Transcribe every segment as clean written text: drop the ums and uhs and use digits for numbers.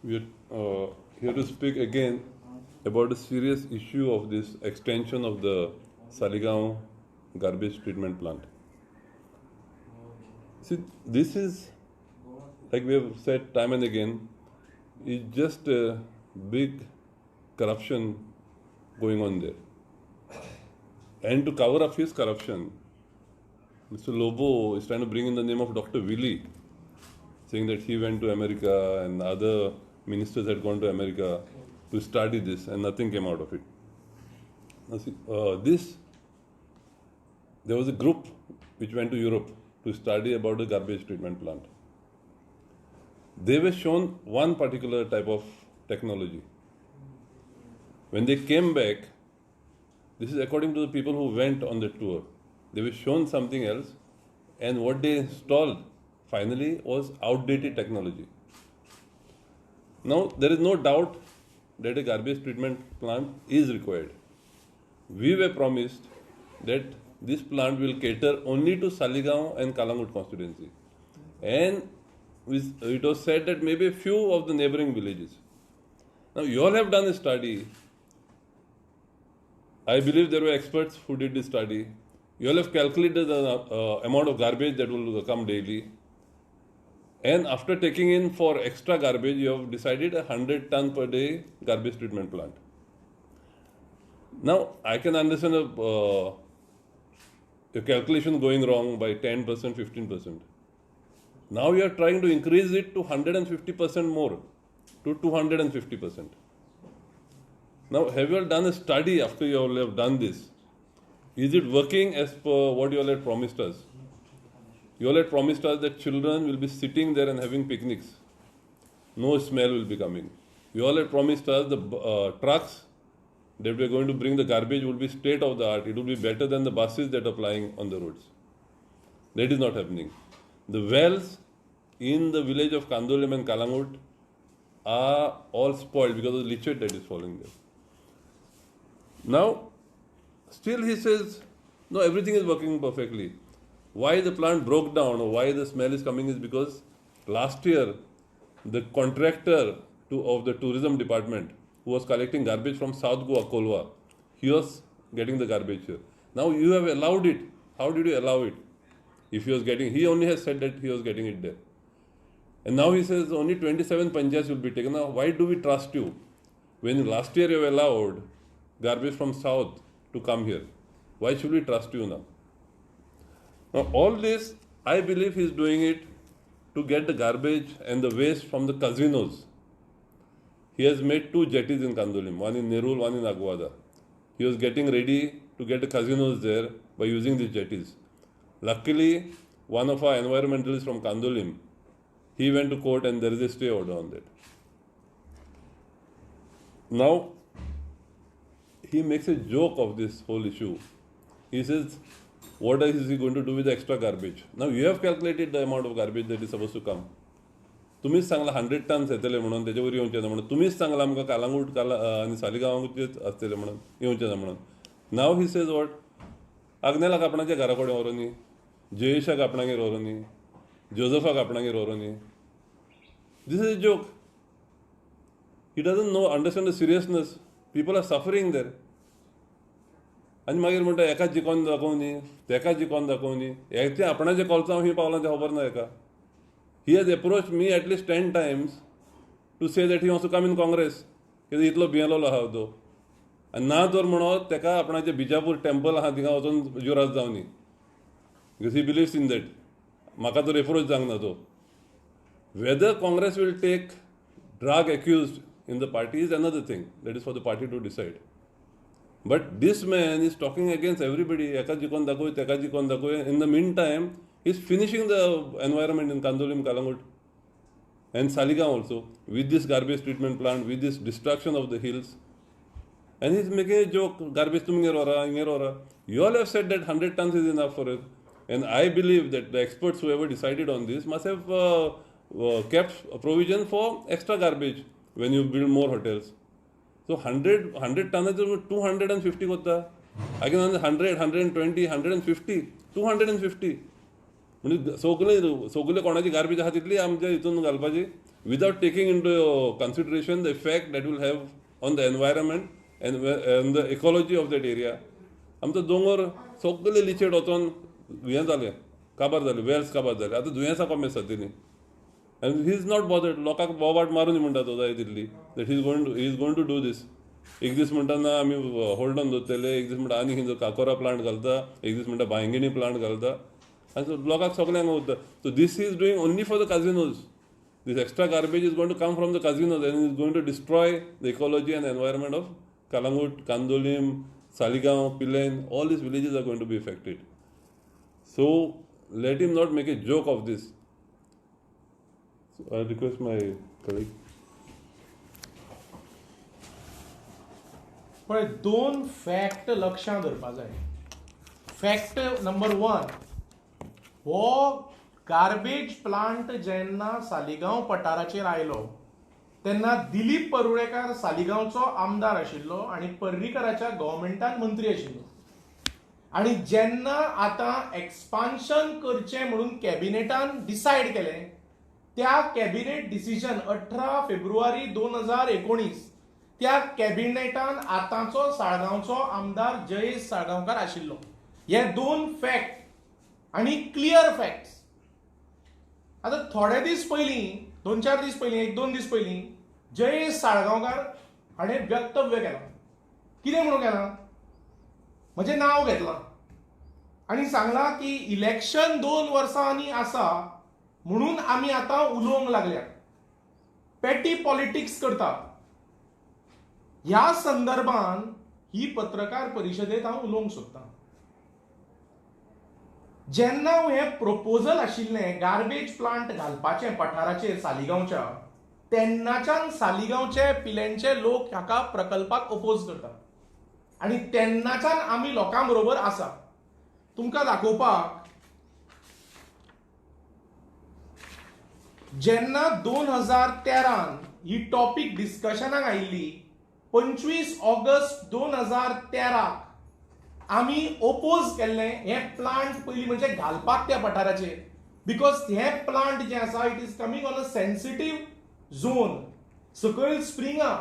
We are here to speak again about the serious issue of this extension of the Saligaon garbage treatment plant. See, this is, like we have said time and again, is just a big corruption going on there. And to cover up his corruption, Mr. Lobo is trying to bring in the name of Dr. Willie, saying that he went to America and other ministers had gone to America to study this and nothing came out of it. Now see, there was a group which went to Europe to study about the garbage treatment plant. They were shown one particular type of technology. When they came back, this is according to the people who went on the tour, they were shown something else, and what they installed finally was outdated technology. Now, there is no doubt that a garbage treatment plant is required. We were promised that this plant will cater only to Saligaon and Kalangut constituency. And it was said that maybe a few of the neighboring villages. Now, you all have done a study. I believe there were experts who did this study. You all have calculated the amount of garbage that will come daily. And after taking in for extra garbage, you have decided 100 ton per day garbage treatment plant. Now, I can understand a calculation going wrong by 10%, 15%. Now you are trying to increase it to 150% more, to 250%. Now, have you all done a study after you all have done this? Is it working as per what you all had promised us? You all had promised us that children will be sitting there and having picnics. No smell will be coming. You all had promised us the trucks that we are going to bring the garbage will be state of the art. It will be better than the buses that are plying on the roads. That is not happening. The wells in the village of Kandolim and Kalangut are all spoiled because of the leachate that is falling there. Now, still he says, no, everything is working perfectly. Why the plant broke down or why the smell is coming is because last year the contractor of the tourism department who was collecting garbage from South Goa, Kolwa, he was getting the garbage here. Now you have allowed it. How did you allow it? If he only has said that he was getting it there. And now he says only 27 panchayats will be taken. Now why do we trust you? When last year you allowed garbage from South to come here, why should we trust you now? Now all this, I believe he is doing it to get the garbage and the waste from the casinos. He has made 2 jetties in Kandolim, one in Nerul, one in Aguada. He was getting ready to get the casinos there by using these jetties. Luckily, one of our environmentalists from Kandolim, he went to court and there is a stay order on that. Now, he makes a joke of this whole issue. He says, what is he going to do with the extra garbage? Now, you have calculated the amount of garbage that is supposed to come. तुम्हीच सांगला 100 tonnes येतले म्हणून त्याच्यावर येवचे ना म्हणून तुम्हीच सांगला आमकां कालांगूट आनी सालिगांवचेच आसतले म्हणून येवचे ना म्हणून नाव ही सेज वॉट आग्नेला कापणाच्या घरा कडेन व्हरो न्ही जयेशा कापणागेर व्हरो न्ही जोझफा कापणागेर व्हरो न्ही this is a joke he doesn't know understand the seriousness people are suffering there आनी मागीर म्हणटा एका जिकोन दाखोवनी तेका जिकोन दाखोवनी हेचे आपणाचे कोलचांव ही पावलां तें खबर ना हेका. He has approached me at least 10 times to say that he wants to come in Congress. कित्याक इतलो भियेलोलो आहा तो आनी ना तर म्हणोन तेका आपणाचें बिजापूर टेंपल आहा थिंगा वचून जुराज जावनी बिकॉज ही बिलिव्स इन दॅट. म्हाका तर एप्रोच जावंक ना तो. Whether Congress will take drug accused in the party is another thing. That is for the party to decide. But this man is talking against everybody. एका जिकोन दाखोय तेका जिकोन दाखोय. In the meantime, he's finishing the environment in Kandolim, Kalangut and Saligaon also with this garbage treatment plant, with this destruction of the hills. And he's making a joke, garbage to ingera. You all have said that 100 tons is enough for it. And I believe that the experts who ever decided on this must have kept a provision for extra garbage when you build more hotels. So 100 tons is 250 kota. Again 100, 120, 150, 250. म्हणजे सगळे कोणाची garbage आहा तितली आमच्या हितून घालपाची without taking into consideration the effect that will have on the environment and the ecology of that area. आमचो दोंगर सगळे लिचेड वचोन हें जालें, काबार जालें, वेल्स काबार जाले. आतां दुयेंसां कमी आसात तेणी. And he is not bothered. लोकांक बोवाट मारून म्हणटा तो जाय तितली that he is going to do this. एक दीस म्हणटा ना आमी होल्ड ऑन दवरतले, एक दीस म्हणटा आनी खंयचो काकोरा प्लांट घालता, एक दीस म्हणटा भायंगिणी प्लांट घालता. आनी लोकांक सगळ्यांक उरता. So this is doing only for the casinos. This extra garbage is going to come from the casinos and is going to destroy the ecology and the environment of Kalangut, Kandolim, Saligaon, Pilen. All these villages are going to be affected. So let him not make a joke of this. So I request my colleague. पण दोन fact लक्षांत दवरपाक जाय. Fact number 1, हो garbage plant जेन्ना सालिगांव पठाराचेर आयलो तेन्ना दिलीप परुळेकार सालिगांवचो आमदार आशिल्लो आनी पर्रीकाराच्या गव्हर्मेंटान मंत्री आशिल्लो. आनी जेन्ना आतां एक्सपान्शन करचें म्हणून कॅबिनेटान डिसायड केलें, त्या कॅबिनेट डिसिजन 18 फेब्रुवारी 2019 त्या कॅबिनेटान आतांचो साळगांवचो आमदार जयेश साळगांवकार आशिल्लो. हे दोन फॅक्ट आनी क्लियर फॅक्ट्स. आतां थोडे दीस पयलीं, 2-4 दीस पयलीं, 1-2 दीस पयलीं जयेश साळगांवकार हाणें वक्तव्य केलां. कितें म्हणून केलां? म्हजें नांव घेतलां आनी सांगलां की इलेक्शन 2 वर्सां आनी आसा म्हणून आमी आतां उलोवंक लागल्यात, पेटी पॉलिटिक्स करता. ह्या संदर्भान ही पत्रकार परिशदेंत हांव उलोवंक सोदतां. जेन्ना हें प्रपोजल आशिल्लें गार्बेज प्लांट घालपाचें पठाराचेर सालिगांवच्या, तेन्नाच्यान सालिगांवचे पिलेंचे लोक हाका प्रकल्पाक ओपोज करतात आनी तेन्नाच्यान आमी लोकां बरोबर आसा. तुमकां दाखोवपाक, जेन्ना 2013 ही टॉपीक डिस्कशनाक आयिल्ली, 25 ऑगस्ट 2013 आमी ओपोज केल्लें हें प्लांट पयलीं म्हणजे घालपाक त्या पठाराचेर, बिकॉज हें प्लांट जें आसा it is coming on a sensitive zone. सकयल स्प्रिंग आहा,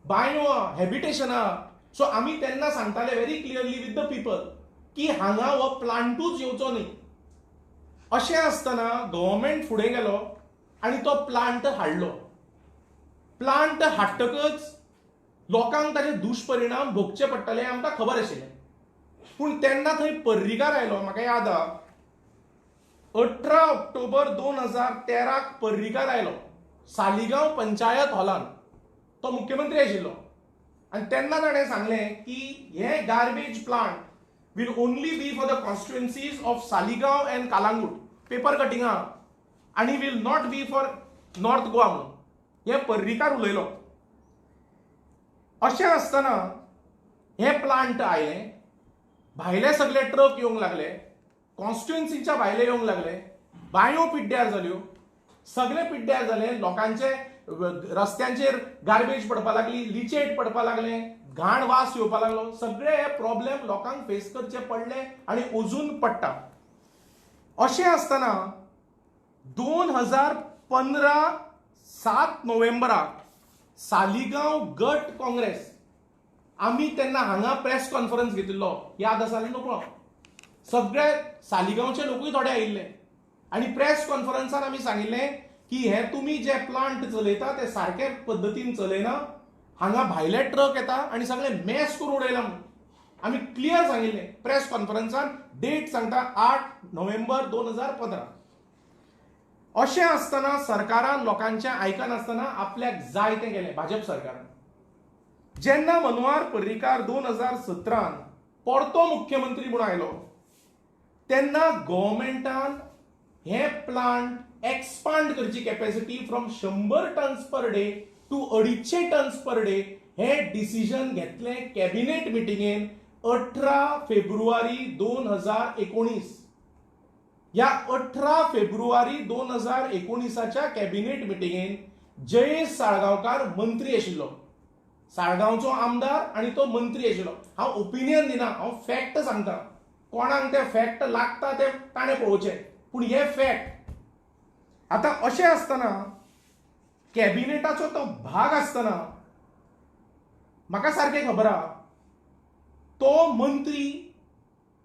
बांयो आहा, हॅबिटेशन आहा. सो आमी तेन्ना सांगताले very clearly with the people की हांगा हो प्लांटूच येवचो न्ही. अशें आसतना गव्हर्मेंट फुडें गेलो आनी तो प्लांट हाडलो. प्लांट हाडटकच लोकांक ताचे दुश्परिणाम भोगचे पडटले आमकां खबर आशिल्लें. पूण तेन्ना थंय पर्रीकार आयलो. म्हाका याद आहा 18 ऑक्टोबर 2013 पर्रीकार आयलो सालिगांव पंचायत हॉलान. तो मुख्यमंत्री आशिल्लो आनी तेन्ना ताणें सांगलें की हे garbage plant will only be for the constituencies of Saligao and Calangute. Paper cutting आहा आनी will not be for north Goa म्हणून हे पर्रीकार उलयलो. अशें आसतना हे प्लांट आयले, भायले सगळे ट्रक येवंक लागले, कॉन्स्टिट्युएन्सीच्या भायले येवंक लागले, बांयो पिड्ड्यार जाल्यो, सगळे पिड्ड्यार जाले. लोकांचे रस्त्यांचेर गार्बेज पडपाक लागली, लिचेट पडपाक लागले, घाण वास येवपाक लागलो. सगळे हे प्रॉब्लेम लोकांक फेस करचे पडले आनी अजून पडटा. अशें आसतना 2015 7 नोव्हेंबराक सालिगांव गट काँग्रेस आमी तेन्ना हांगा प्रेस कॉन्फरन्स घेतिल्लो, याद आसा न्ही नोकळो. सगळे सालिगांवचे लोकूय थोडे आयिल्ले आनी प्रेस कॉन्फरन्सान आमी सांगिल्लें की हे तुमी जे प्लांट चलयता ते सारके पद्दतीन चलयना, हांगा भायले ट्रक येता आनी सगळे मॅस करून उडयला म्हणून आमी क्लियर सांगिल्लें प्रेस कॉन्फरन्सान. डेट सांगता 8 नोव्हेंबर 2015. अशें आसतना सरकारान लोकांचें आयकनासतना आपल्याक जाय तें केलें भाजप सरकारान. जेन्ना मनोहर पर्रीकार 2017 परतो मुख्यमंत्री म्हणून आयलो तेन्ना गव्हर्मेंटान हे प्लांट एक्सपांड करची capacity from 100 tons per day to 250 tons per day हे डिसिजन घेतलें कॅबिनेट मिटिंगेन 18 फेब्रुवारी 2019. या 18 फेब्रुवारी 2019च्या कॅबिनेट मिटिंगेन जयेश साळगांवकार मंत्री आशिल्लो, साळगांवचो आमदार आनी तो मंत्री आशिल्लो. हांव ओपिनियन दिना, हांव फॅक्ट सांगता. कोणाक ते फॅक्ट लागता ते ताणें पळोवचें, पूण हे फॅक्ट. आतां अशें आसतना कॅबिनेटाचो तो भाग आसतना म्हाका सारकें खबर आहा तो मंत्री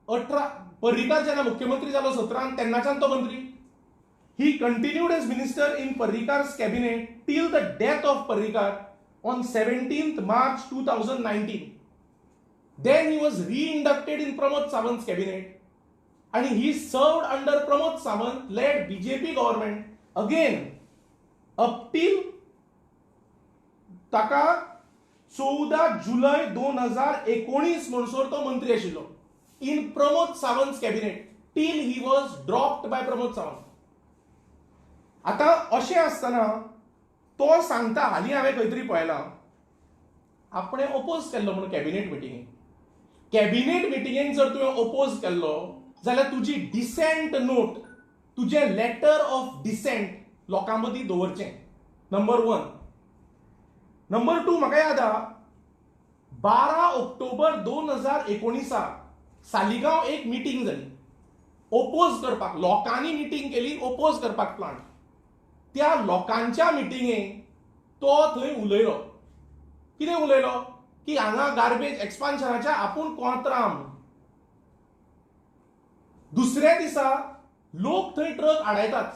18 पर्रीकार जेन्ना मुख्यमंत्री जालो 17 तेन्नाच्यान तो मंत्री. He continued as minister in Parrikar's cabinet till the death of Parrikar on 17th March 2019. Then he was re-inducted in Pramod Sawant's cabinet and he served under Pramod Sawant led BJP government again up till ताका 14 जुलै 2019 म्हणसर तो मंत्री आशिल्लो in Pramod Sawant cabinet till he was dropped by Pramod Sawant. आता अशें आसतना तो सांगता हालीं हांवें खंय तरी पळयलां आपणें ओपोज केल्लो म्हणून कॅबिनेट मिटिंगेक. कॅबिनेट मिटिंगेक जर तुवें ओपोज केल्लो जाल्यार तुजी डिसेंट नोट तुजें लेटर ऑफ डिसेंट लोकां मदीं दवरचें. नंबर 1. नंबर 2 म्हाका याद आहा 12 ऑक्टोबर 2019 सालिगांव एक मिटिंग जाली ओपोज करपाक. लोकांनी मिटिंग केली ओपोज करपाक प्लांट. त्या लोकांच्या मिटिंगेक तो थंय उलयलो. कितें उलयलो की हांगा गार्बेज एक्सपान्शनाच्या आपूण कोंतराम. दुसऱ्या दिसा लोक थंय ट्रक आडायतात.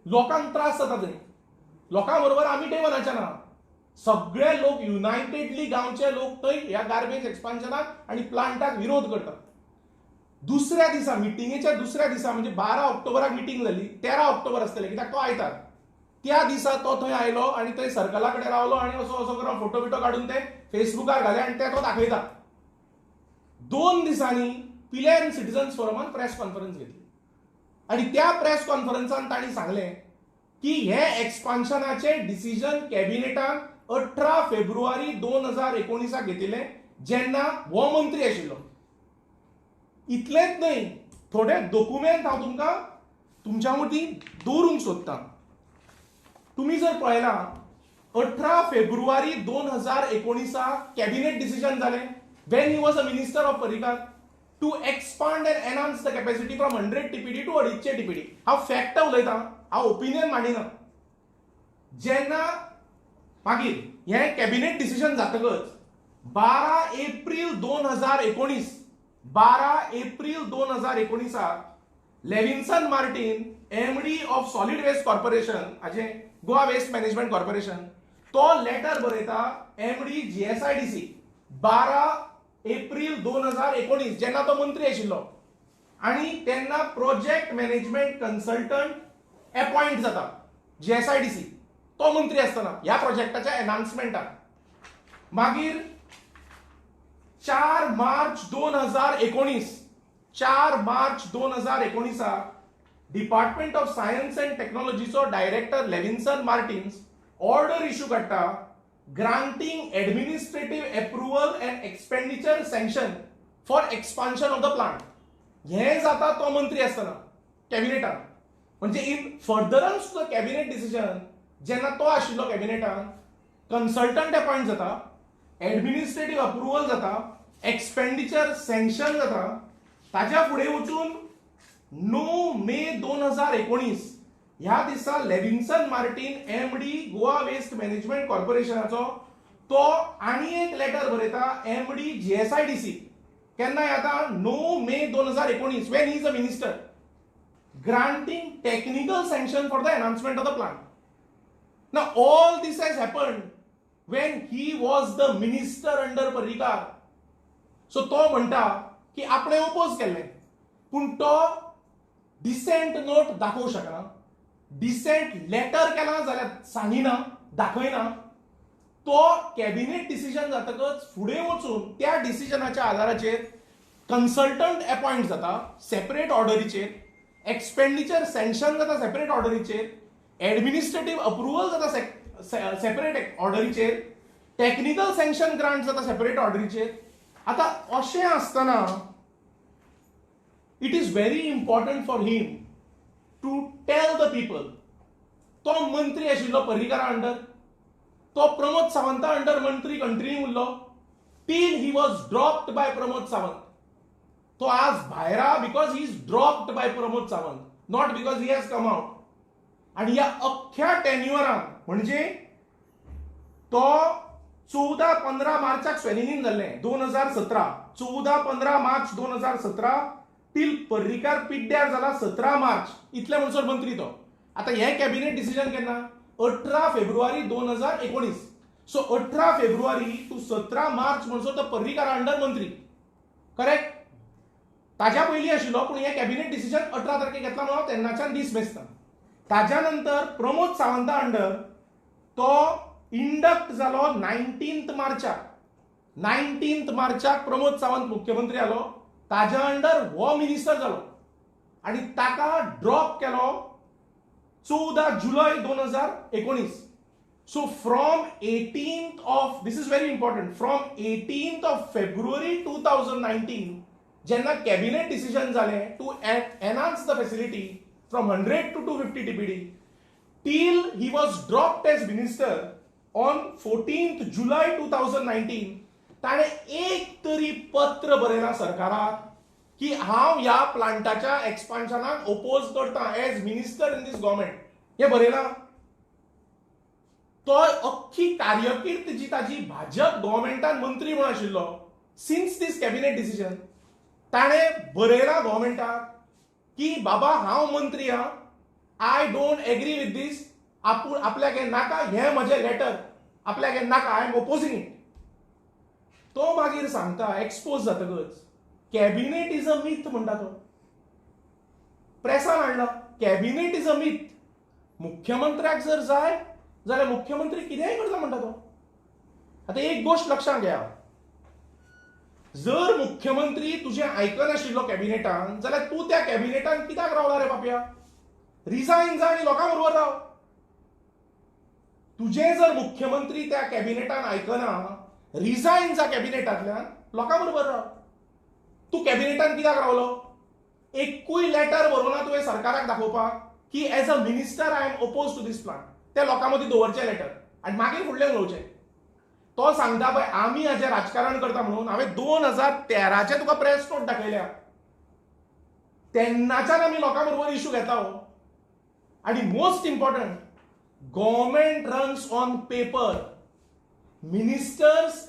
लोकांक त्रास जाता थंय. लोकां बरोबर आमी टेबलाच्या ना. सगळे लोक युनायटेडली गांवचे लोक थंय ह्या गार्बेज एक्सपान्शनाक आनी प्लांटाक विरोध करतात. दुसऱ्या दिसा मिटिंगेच्या दुसऱ्या दिसा म्हणजे 12 ऑक्टोबराक मिटिंग जाली 13 ऑक्टोबर आसतलें कित्याक तो आयतार. त्या दिसा तो थंय आयलो आनी थंय सर्कला कडेन रावलो आनी असो असो करून फोटो बिटो काडून ते फेसबुकार घाले आनी ते तो दाखयता. 2 दिसांनी पिलेर सिटिझन्स फोरमान प्रेस कॉन्फरन्स घेतली आनी त्या प्रेस कॉन्फरन्सान तांणी सांगलें की हे एक्सपान्शनाचे डिसिजन कॅबिनेटान 18 फेब्रुवारी 2019 घेतिल्लें जेन्ना हो मंत्री आशिल्लो. इतलेंच न्हय थोडे डॉक्युमेंट हांव तुमकां तुमच्या मदीं दवरूंक सोदतां. तुम्ही जर पळयलां 18 फेब्रुवारी 2019 कॅबिनेट डिसिजन जालें when he was a minister of Parrikar to expand and enhance the capacity from 100 TPD to 250 TPD. हांव फॅक्ट उलयतां हांव ओपिनियन मांडिना. जेन्ना मागीर हें कॅबिनेट डिसिजन जातकच 12 April 2019 Levinson Martin MD of solid waste corporation हाजे गोवा वेस्ट मॅनेजमेंट कॉर्पोरेशन तो लेटर बरयता एमडी जीएसआयडीसी 12 एप्रील 2019 जेन्ना तो मंत्री आशिल्लो आनी तेन्ना प्रोजेक्ट मॅनेजमेंट कन्सल्टंट अपॉइंट जाता जीएसआयडीसी तो मंत्री आसतना ह्या प्रोजेक्टाच्या एनाउन्समेंटाक. मागीर 4 March 2019 department of science and टेक्नॉलॉजीचो director Levinson Martins order issue करता granting administrative approval and expenditure sanction for expansion of the plant. हें जाता तो मंत्री आसतना कॅबिनेटान. म्हणजे in furtherance to the cabinet decision जेन्ना तो आशिल्लो कॅबिनेटान कन्सल्टंट अपॉइंट जाता एडमिनिस्ट्रेटिव्ह अप्रुव्हल जाता एक्सपेंडिचर सँक्शन जाता. ताच्या फुडें वचून 9 मे 2019 ह्या दिसा Levinson Martin MD Goa waste management कॉर्पोरेशनाचो तो आनी एक लेटर बरयता एमडी जीएसआयडीसी केन्ना येता 9 May 2019 when he is a minister granting technical sanction for the enhancement of the plant. Now all this has happened when he was the minister under Parrikar. So तो म्हणटा की आपणे oppose केल्लें पूण तो decent note दाखोवंक शकना. Decent letter केला जाल्यार सांगिना दाखयना. तो कॅबिनेट डिसिजन जातकच फुडें वचून त्या डिसिजनाच्या आधाराचेर कन्सल्टंट अपॉइंट जाता सेपरेट ऑर्डरीचेर एक्सपेंडिचर सँक्शन जाता सेपरेट ऑर्डरीचेर एडमिनिस्ट्रेटिव्ह अप्रुव्हल जाता सेपरेट ऑर्डरीचेर टेक्निकल सँक्शन ग्रांट जाता सेपरेट ऑर्डरीचेर. आता अशें आसतना it is very important for him to tell the people. तो मंत्री आशिल्लो पर्रीकारा अंडर तो प्रमोद सावंता अंडर मंत्री कंटिन्यू उरलो till he was dropped by Pramod Sawant. तो आज भायर आहा because he is dropped by Pramod Sawant not because he has come out. आणि या अख्ख्या टेन्युअरान म्हणजे तो 14-15 मार्चाक स्वेरिंग इन जाल्लें 2017. 14-15 मार्च 2017 टील पर्रीकार पिड्ड्यार जाला 17 मार्च. इतले म्हणसर मंत्री तो. आता हे कॅबिनेट डिसिजन केन्ना 18 फेब्रुवारी 2019. सो 18 फेब्रुवारी टू 17 मार्च म्हणसर तो पर्रीकार अंडर मंत्री. करेक्ट. ताज्या पयलीं आशिल्लो पूण हे कॅबिनेट डिसिजन 18 तारखेक घेतला म्हणून तेन्नाच्यान दीस मेजता. ताज्या नंतर प्रमोद सावंता अंडर तो इंडक्ट जालो 19 मार्चाक. 19 मार्चाक प्रमोद सावंत मुख्यमंत्री जालो. ताज्या अंडर हो मिनिस्टर जालो आनी ताका ड्रॉप केलो 14 जुलय 2019. So from 18th of this is very important from 18th of फेब्रुवारी 2019 जेन्ना कॅबिनेट डिसिजन जालें to enhance the facility from 100 to 250 TPD till he was dropped as minister on 14th July 2019 ताणे एक तरी पत्र बरयला सरकाराक की हांव ह्या प्लांटाच्या एक्सपान्शनाक ओपोज करता as minister in this government. हे बरयला. तो अख्खी कार्यकिर्द जी ताजी भाजप गव्हर्मेंटान मंत्री म्हूण आशिल्लो सिन्स दीस कॅबिनेट डिसिजन ताणे बरयला गव्हर्मेंटाक की बाबा हांव मंत्री हा आय डोंट एग्री विथ दीस. आपल्याक हें नाका हें म्हजें लेटर आपल्याक हें नाका आय एम ओपोजिंग इट. तो मागीर सांगता एक्सपोज जातकच कॅबिनेट इज अ मिथ म्हणटा तो. प्रेसान हाडला कॅबिनेट इज अ मिथ. मुख्यमंत्र्याक जर जाय जाल्यार मुख्यमंत्री कितेंय करता म्हणटा तो. आता एक गोष्ट लक्षात घ्या जर मुख्यमंत्री तुजें आयकनाशिल्लो कॅबिनेटान जाल्यार तूं त्या कॅबिनेटान कित्याक रावला रे बापया. रिजायन जा आनी लोकां बरोबर राव. तुजें जर मुख्यमंत्री त्या कॅबिनेटान आयकना रिजायन जा कॅबिनेटांतल्यान लोकां बरोबर राव. तूं कॅबिनेटान कित्याक रावलो. एकूय लेटर बरोवना तुवें सरकाराक दाखोवपाक की as a minister I am oppose to this plan. ते लोकां मदीं दवरचें लेटर आनी मागीर फुडलें उलोवचें. तो सांगता पळय आमी हाचें राजकारण करता म्हणून हांवें 2013 तुका प्रेस नोट दाखयल्या. तेन्नाच्यान आमी लोकां बरोबर इश्यू घेता हो. आनी most important government runs on paper. Ministers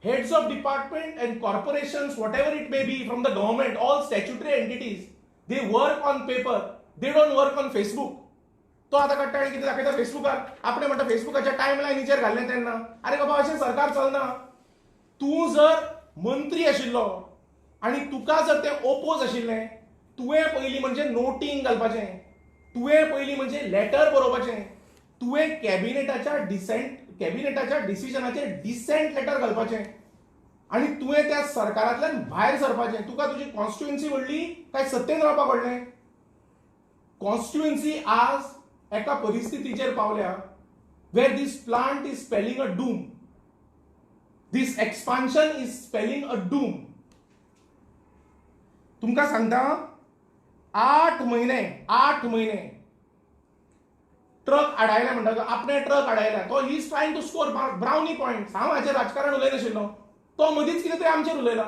heads of department and corporations whatever it may be from the government all statutory entities they work on paper they don't work on Facebook. तो आता कट्टाळी किती दाखयता फेसबुकार आपणे म्हणटा फेसबुकाच्या टायमलायनीचेर घाल्लें तेन्ना अरे बाबा अशें सरकार चलना. तूं जर मंत्री आशिल्लो आनी तुका जर ते ओपोज आशिल्लें तुवें पयलीं म्हणजे नोटींग घालपाचें. तुवें पयलीं म्हणजे लेटर बरोवपाचें. तुवें कॅबिनेटाच्या डिसिजनाचेर डिसेंट लेटर घालपाचें आनी तुवें त्या सरकारांतल्यान भायर सरपाचें. तुका तुजी कॉन्स्टिट्युएन्सी व्हडली काय सत्तेन रावपाक व्हडलें. कॉन्स्टिट्युएन्सी आज एका परिस्थितीचेर पावल्या वेर this plant is spelling a doom. This expansion is spelling a doom. तुमकां सांगता 8 महिने ट्रक आडायला म्हणटा आपणे ट्रक आडायला. तो he is trying to score brownie points. हांव हाचेर राजकारण उलयनाशिल्लो. तो मदींच कितें तरी आमचेर उलयला.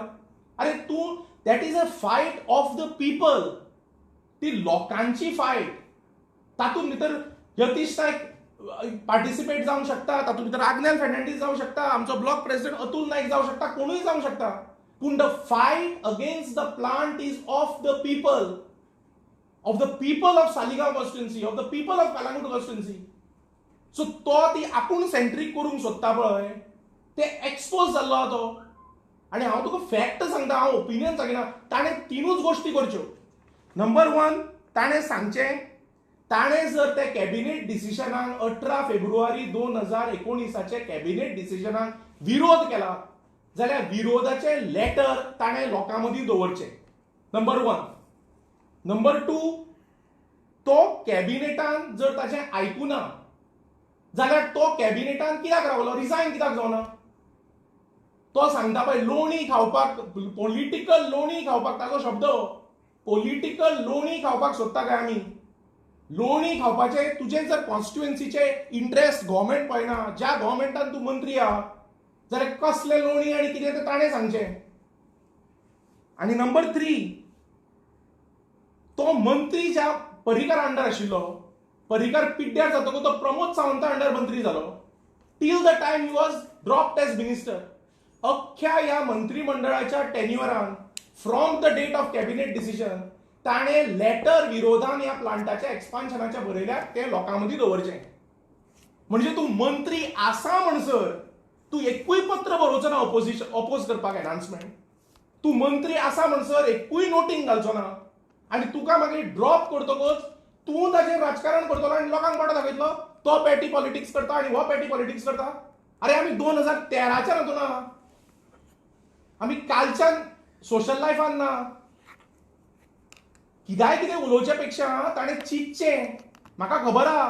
अरे तूं that is a fight of the people. ती लोकांची फायट. तातूंत भितर यतीश नायक पार्टिसिपेट जावंक शकता. तातूंत भितर आग्नेल फेर्नांडीस जावंक शकता. आमचो ब्लॉक प्रेसिडेंट अतुल नायक जावंक शकता. कोणूय जावंक शकता. पूण the fight against the plant is of the people. of the people of Saligaon constituency, of the people of Kalangut constituency. So तो ती आपूण सेंट्रीक करूंक सोदता पळय ते एक्सपोज जाल्लो तो. आनी हांव तुका फॅक्ट सांगता हांव ओपिनियन सांगिना. ताणें 3 गोश्टी करच्यो. नंबर 1 ताणें सांगचें ताणें जर ते कॅबिनेट डिसिजनाक 18 फेब्रुवारी 2019 कॅबिनेट डिसिजनाक विरोध केला जाल्यार विरोधाचें लेटर ताणें लोकां मदीं दवरचें. नंबर 1. नंबर 2 तो कॅबिनेटान जर ताचें आयकुना जाल्यार तो कॅबिनेटान कित्याक रावलो. रिजायन कित्याक जावना. तो सांगता पळय लोणी खावपाक पॉलिटिकल लोणी खावपाक ताचो शब्द पॉलिटिकल लोणी खावपाक सोदता काय आमी. लोणी खावपाचे तुजे जर कॉन्स्टिट्युएन्सीचे इंट्रेस्ट गव्हर्मेंट पळयना ज्या गव्हर्मेंटान तूं मंत्री आहा जाल्यार कसले लोणी आनी कितें तें ताणें सांगचें. आनी नंबर 3 तो मंत्री ज्या पर्रीकार अंडर आशिल्लो पर्रीकार पिड्ड्यार जातकूच तो प्रमोद सावंता अंडर मंत्री जालो. Till the time he was dropped as minister. अख्ख्या ह्या मंत्रिमंडळाच्या टेन्युअरान from the date of cabinet decision ताणे लेटर विरोधान ह्या प्लांटाच्या एक्सपान्शनाच्या बरयल्यात ते लोकां मदीं दवरचें. म्हणजे तूं मंत्री आसा म्हणसर तूं एकूय पत्र बरोवचो ना अपोज करपाक एनाउन्समेंट. तूं मंत्री आसा म्हणसर एकूय नोटींग घालचो ना आनी तुका मागीर ड्रॉप करतकच तूं ताचेर राजकारण करतलो आनी लोकांक वाटो दाखयतलो तो पॅटी पॉलिटिक्स करता आनी हो पॅटी पॉलिटिक्स करता. अरे आमी 2013च्या ना, आमी कालच्यान सोशल लायफान ना. कितें उलोवचे पेक्षा ताणें चिंतचें. म्हाका खबर आहा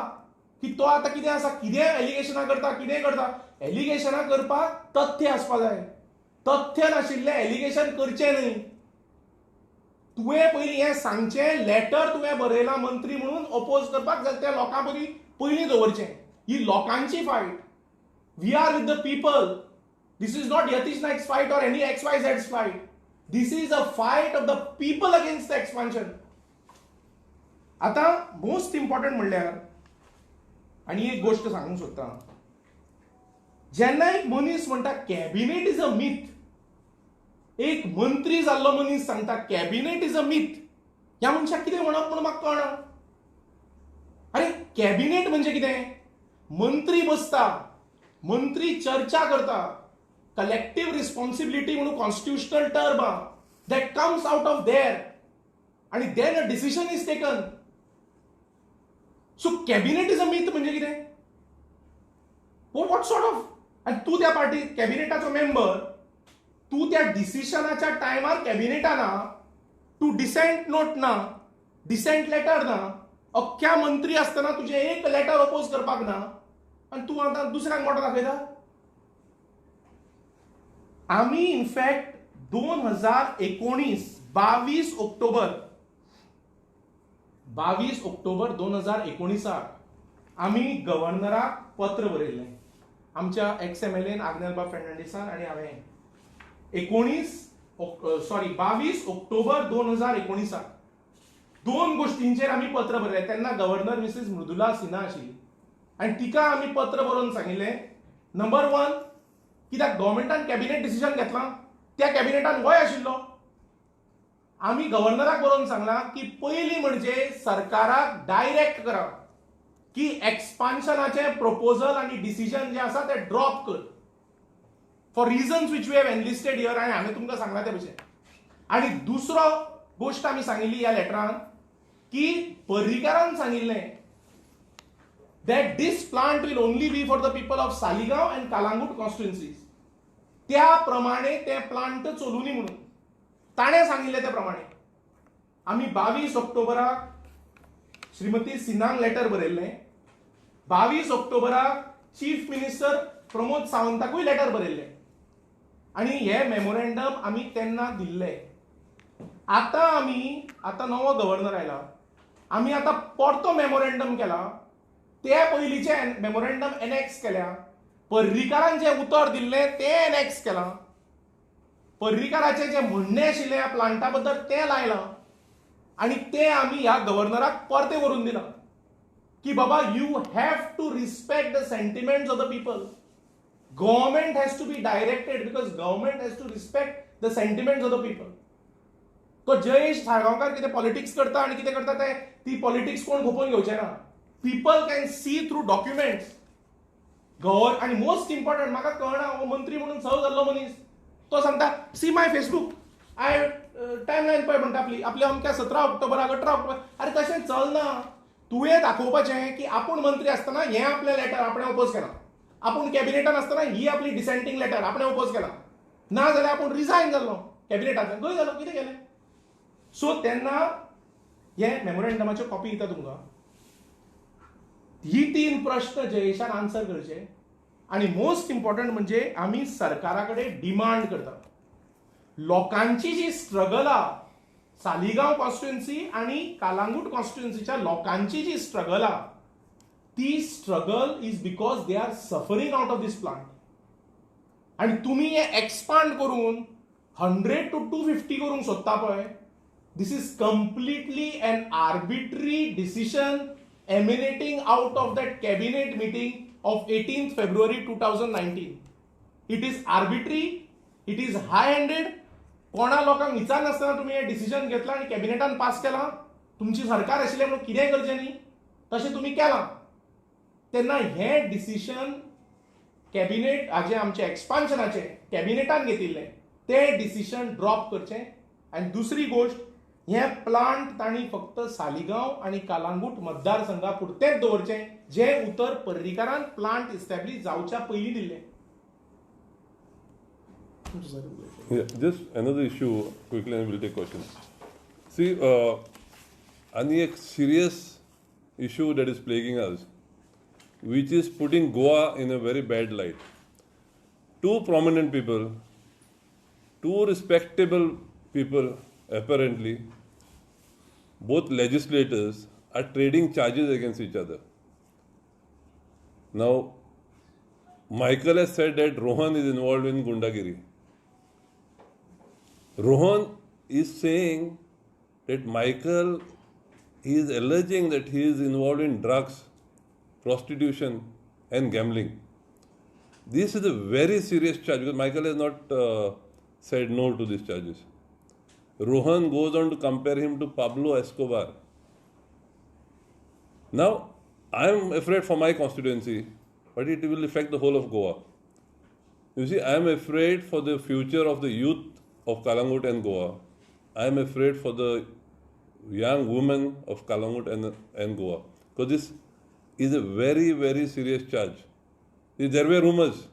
की तो आतां कितें आसा, कितें एलिगेशनां करता, कितें करता. एलिगेशनां करपाक तथ्य आसपा जाय. तथ्य नाशिल्लें एलिगेशन करचें न्हय. तुवें पयलीं हें सांगचें, लेटर तुवें बरयलां मंत्री म्हणून अपोज करपाक जाल्यार त्या लोकां पयलीं दवरचें. ही लोकांची fight. We are with the people. This is not Yatish Naik's fight or any XYZ's fight. This is a fight of the people against the expansion. आता मोस्ट इम्पॉर्टंट म्हणल्यार आनी एक गोष्ट सांगूंक सोदतां. जेन्ना एक मनीस म्हणटा कॅबिनेट इज अ मिथ, एक मंत्री जाल्लो मनीस सांगता कॅबिनेट इज अ मिथ, ह्या मनशाक कितें म्हणप म्हणून म्हाका कळना. अरे कॅबिनेट म्हणजे कितें? मंत्री बसता, मंत्री चर्चा करता, कलेक्टिव्ह रिस्पॉन्सिबिलिटी म्हणून constitutional term that comes out of there आणि then a decision is taken. So cabinet is a myth म्हणजे कितें? What sort of. आणि तू त्या पार्टी कॅबिनेटाचो मेंबर, तू त्या डिसिशनाच्या टायमार कॅबिनेटान ना, तू डिसेंट नोट ना, डिसेंट लेटर ना, अख्ख्या मंत्री आसतना तुझे एक लेटर अपोज करपाक ना आणि तू आतां दुसऱ्यांक मोठो दाखयता. आम्ही इनफॅक्ट 2019 22 ऑक्टोबर 2019 आम्ही गव्हर्नराक पत्र बरयल्लें. आमच्या XMLAन आग्नेलबा फेर्नांडीसान आणि हांवें 22 ऑक्टोबर 2019 दोन गोष्टींचेर आमी पत्र बरयलें. तेन्ना गव्हर्नर मिसेस मृदुला सिन्हा आशिल्ली आनी तिका आमी पत्र बरोवन सांगिल्लें, नंबर 1 कित्याक गव्हर्मेंटान कॅबिनेट डिसिजन घेतलां, त्या कॅबिनेटान गोंय आशिल्लो. आमी गव्हर्नराक बरोवन सांगलां की पयलीं म्हणजे सरकाराक डायरेक्ट करा की एक्सपान्शनाचे प्रपोजल आणि डिसिजन जे आसा ते ड्रॉप कर for reasons which we have enlisted here. आणि हांवें तुमकां सांगला ते भशेन. आणि दुसरो गोष्ट आमी सांगिल्ली ह्या लेटरान की पर्रीकारान सांगिल्लें that this plant will only be for the people of Saligao and Calangute constituencies. त्या प्रमाणे ते प्लांट चलुनी म्हणून ताणें सांगिल्लें ते प्रमाणे आमी 22 ऑक्टोबराक श्रीमती सिन्हांक लेटर बरयल्लें. 22 ऑक्टोबराक चीफ मिनिस्टर प्रमोद सावंताकूय लेटर बरयल्लें आनी हे मेमोरेंडम आमी तेन्ना दिल्लें. आतां नवो गव्हर्नर आयला, आमी आतां परतो मेमोरेंडम केला. ते पयलींचे मेमोरेंडम एनेक्स केल्या. पर्रीकारान जे उतर दिल्लें ते एनेक्स केलां. पर्रीकाराचे जे म्हणणें आशिल्लें ह्या प्लांटा बद्दल तें लायलां आनी तें आमी ह्या गव्हर्नराक परते व्हरून दिलां की बाबा you have to respect the sentiments of the people. Government has to be directed because government has to respect the sentiments of the people. तो जयेश साळगांवकार कितें पॉलिटिक्स करता आनी कितें करता ते ती पॉलिटिक्स कोण खोपून घेवचें ना. People can see through documents. आणि मोस्ट इम्पॉर्टंट म्हाका कळना, हो मंत्री म्हणून सर्व जाल्लो मनीस तो सांगता see my Facebook I timeline पळय म्हणटा आपली अमक्या 17 ऑक्टोबराक 18 ऑक्टोबर. अरे तशें चलना. तुवें दाखोवपाचें की आपूण मंत्री आसतना हें आपलें लेटर आपणें अपोज केलां, आपूण कॅबिनेटान आसतना ही आपली डिसेंटींग लेटर आपणें अपोज केलां, ना जाल्यार आपूण रिजायन जाल्लो कॅबिनेटांतल्यान खंय जालो कितें केलें. सो तेन्ना हे मेमोरेंडमाच्यो कॉपी दिता तुमकां. ही 3 प्रश्न जयेशान आन्सर करचे आणि मोस्ट इम्पॉर्टंट म्हणजे आम्ही सरकाराकडे डिमांड करता लोकांची जी स्ट्रगल आ सालिगांव कॉन्स्टिट्युएन्सी आणि कालांगूट कॉन्स्टिट्युएन्सीच्या लोकांची जी स्ट्रगल आ ती struggle is because they are suffering out of this plant. आणि तुम्ही हे एक्सपांड करून 100 to 250 करूंक सोदता पळय, this is completely an arbitrary decision emanating out of that cabinet meeting of 18th February 2019. It is arbitrary, it is high-handed. कोणा लोकांक विचार नासतना तुम्ही हे डिसिजन घेतला आणि कॅबिनेटान पास केला. तुमची सरकार आशिल्ले म्हणून कितेंय करचें न्ही, तशें तुम्ही केलां. तेन्ना हे डिसिजन कॅबिनेट हाजे आमचे एक्सपान्शनाचे कॅबिनेटान घेतिल्ले ते डिसिजन ड्रॉप करचें. आनी दुसरी गोष्ट, हे प्लांट तांणी फक्त सालिगांव आनी कलंगूट मतदारसंघा पुरतेंच दवरचें, जे उतर पर्रीकारान प्लांट इस्टॅब्लीश जावच्या पयलीं दिल्लें. Yeah, just another issue quickly and we'll take questions. See, any serious issue that is plaguing us, which is putting Goa in a very bad light. Two prominent people, two respectable people, apparently, both legislators, are trading charges against each other. Now, Michael has said that Rohan is involved in Gundagiri. Rohan is saying that Michael, he is alleging that he is involved in drugs, prostitution and gambling. This is a very serious charge because Michael has not said no to these charges. Rohan goes on to compare him to Pablo Escobar. Now, I am afraid for my constituency, but it will affect the whole of Goa. You see, I am afraid for the future of the youth of Kalangut and Goa. I am afraid for the young women of Kalangut and Goa. Because this is a very, very serious charge. There were rumors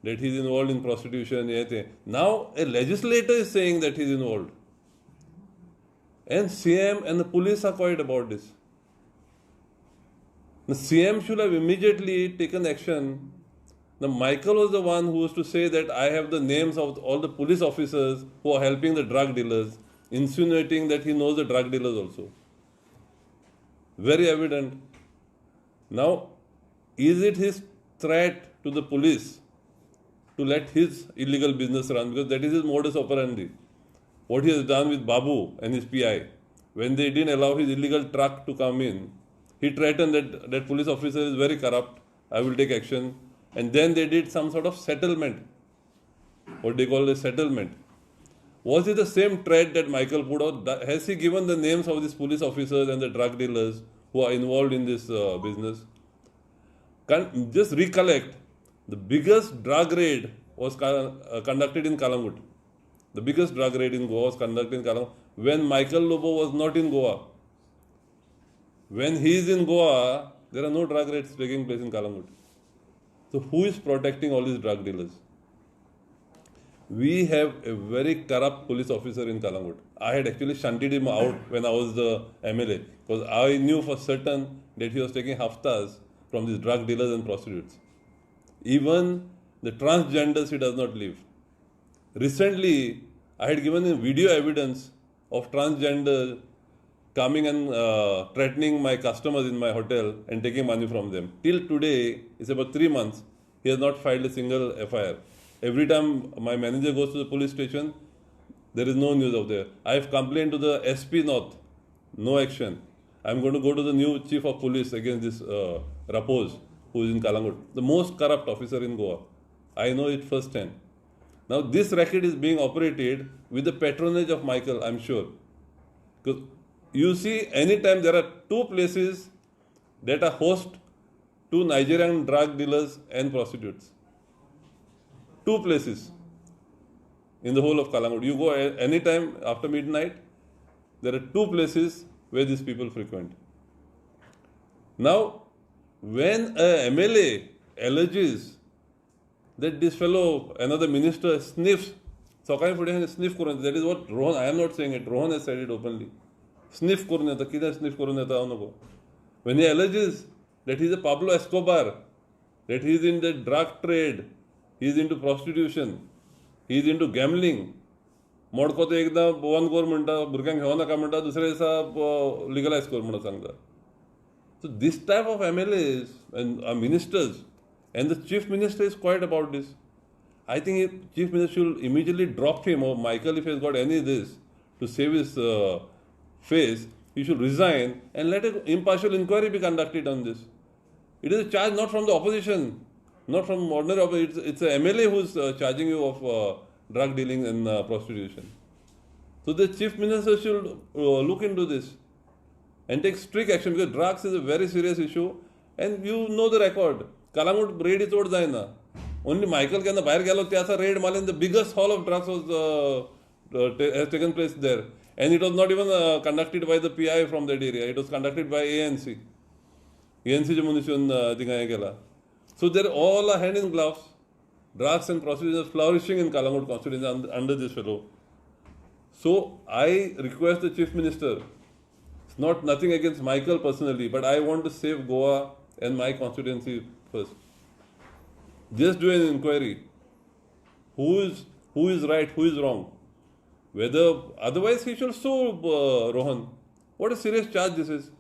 that he is involved in prostitution. Now a legislator is saying that he is involved. And CM and the police are quiet about this. The CM should have immediately taken action. Now, Michael was the one who was to say that I have the names of all the police officers who are helping the drug dealers, insinuating that he knows the drug dealers also. Very evident. Now, is it his threat to the police to let his illegal business run? Because that is his modus operandi. What he has done with Babu and his PI. When they didn't allow his illegal truck to come in, he threatened that that police officer is very corrupt, I will take action. And then they did some sort of settlement, what they call a settlement. Was it the same threat that Michael put out? Has he given the names of these police officers and the drug dealers who are involved in this business? Just recollect, the biggest drug raid was conducted in Kalangut. The biggest drug raid in Goa was conducted in Kalangut when Michael Lobo was not in Goa. When he is in Goa, there are no drug raids taking place in Kalangut. So who is protecting all these drug dealers? We have a very corrupt police officer in Kalangut. I had actually shunted him out when I was the MLA because I knew for certain that he was taking haftas from these drug dealers and prostitutes. Even the transgenders he does not leave. Recently, I had given him video evidence of transgender coming and threatening my customers in my hotel and taking money from them. Till today, it's about 3 months, he has not filed a single FIR. Every time my manager goes to the police station, there is no news of there. I have complained to the SP North, no action. I'm going to go to the new chief of police against this Rapose, who is in Kalangut, the most corrupt officer in Goa. I know it firsthand. Now this racket is being operated with the patronage of Michael, I'm sure. Because you see, anytime there are two places that are host to Nigerian drug dealers and prostitutes. Two places in the whole of Kalangut. You go anytime after midnight, there are two places where these people frequent. Now, when a MLA alleges that this fellow, another minister, sniffs, sniff, that is what Rohan, I am not saying it, Rohan has said it openly. Sniff sniff when he alleges that he is a Pablo Escobar, that he is in the drug trade, he is into prostitution, he is into gambling. मोडको तो एकदा बंद कर म्हणटा भुरग्यांक घेवं नाका म्हणटा दुसऱ्या दिसा लिगलायज कर म्हणून सांगता. So this type of MLAs and ministers and the chief minister is quiet about this. I think chief minister should immediately drop him or Michael if he has got any of this to save his face. he should resign and let an impartial inquiry be conducted on this. It is a charge not from the opposition, not from ordinary opposition. It's a MLA who's charging you of drug dealing and prostitution. So the chief minister should look into this and take strict action, because drugs is a very serious issue and you know the record. Kalangut raid is over जायना. Only Michael केना बाहेर गेलो त्याचा raid मारले, the biggest haul of drugs was has taken place there, and it was not even conducted by the PI from that area. It was conducted by ANC. ANC चे munition तिंगा गेला. So they're all a hand in gloves. Drugs and prostitution is flourishing in Kalangut constituency under this fellow. So I request the chief minister. It's not nothing against Michael personally, but I want to save Goa and my constituency first. Just do an inquiry. Who is right, who is wrong? Whether otherwise he should sue Rohan. What a serious charge this is.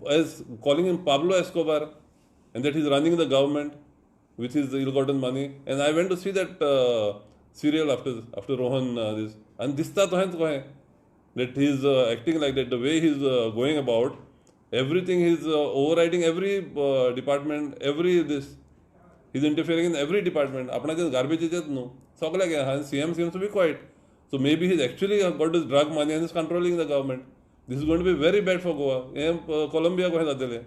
As calling him Pablo Escobar, and that he's running the government with his ill-gotten money. And I went to see that serial after Rohan this. And dista to hai that he's acting like that. The way he's going about, everything he's overriding every department, every this. He's interfering in every department. Apna just garbage is no. Sogla kya? CM seems to be quiet. So maybe he's actually got his drug money and is controlling the government. This is going to be very bad for Goa. Colombia ko hai dadele.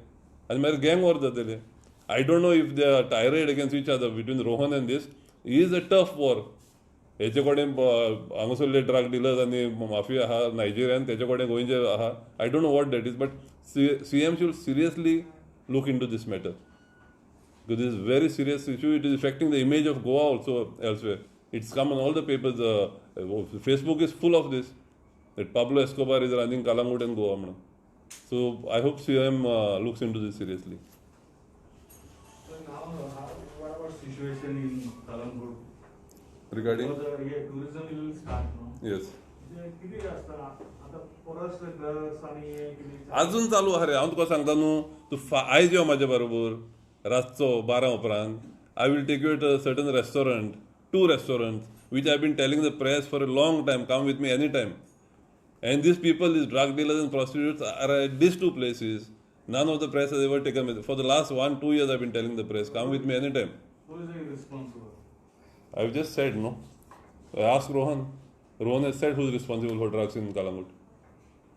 And my gang war dadele. I don't know if they are tirade against each other between Rohan and this. It is a tough war. हेचे कडेन हांगासरले drug dealers आनी mafia आहा Nigerian तेचे कडेन गोंयचे आहा I don't know what that is but CM should seriously look into this matter, because this is a very serious issue. It is affecting the image of Goa also elsewhere. It's come on all the papers. Facebook is full of this, that Pablo Escobar is running Kalangut and Goa. So I hope CM looks into this seriously. So now, what about situation in Kalangut? Regarding? Tourism will start now. Yes. किती असता आता परस drugs आणि किती अजून चालू आहा रे. हांव तुका सांगता न्हू, तूं आयज यो म्हाज्या बरोबर रातचो 12 उपरांत. I will take you to a certain restaurant, 2 restaurants, which I have been telling the press for a long time, come with me anytime. And these people, these drug dealers and prostitutes are at these 2 places. None of the press has ever taken me. For the last 1-2 years, I have been telling the press, come with me anytime. Who is responsible? I have just said, no. Ask Rohan. Rohan has said who is responsible for drugs in Kalangut.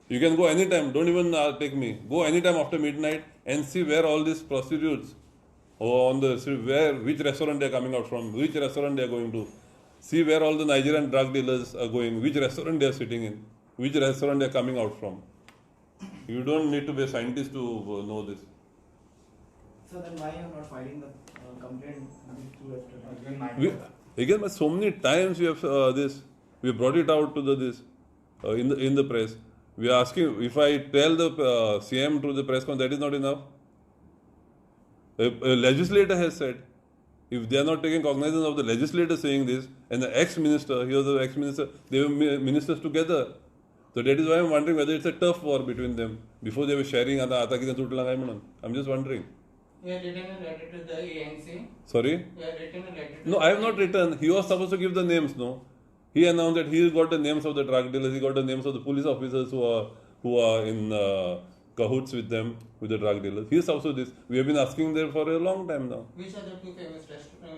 You can go anytime. Don't even take me. Go anytime after midnight and see where all these prostitutes, which restaurant they are coming out from, which restaurant they are going to. See where all the Nigerian drug dealers are going, which restaurant they are sitting in, which restaurant they are coming out from. You don't need to be a scientist to know this. So then why you are not filing the complaint against 2 restaurants? Again, so many times we have we brought it out to in the press. We are asking, if I tell the CM to the press conference, that is not enough. A legislator has said, if they are not taking cognizance of the legislator saying this, and the ex-minister, he was the ex-minister, they were ministers together. So that is why I'm wondering whether it's a tough war between them. Before they were sharing, I'm just wondering. You have written a letter to the ANC. Sorry? You have written a letter to No, I have not written. He was supposed to give the names, no? He announced that he got the names of the drug dealers, he got the names of the police officers who are in cahoots with them, with the drug dealers. He is also this. We have been asking there for a long time now. Which are the 2 famous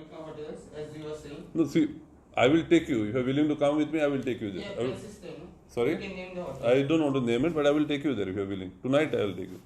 hotels, as you were saying? No, see, I will take you. If you are willing to come with me, I will take you there. Yeah, places there, no? Sorry? You can name the hotels. I don't want to name it, but I will take you there if you are willing. Tonight I will take you.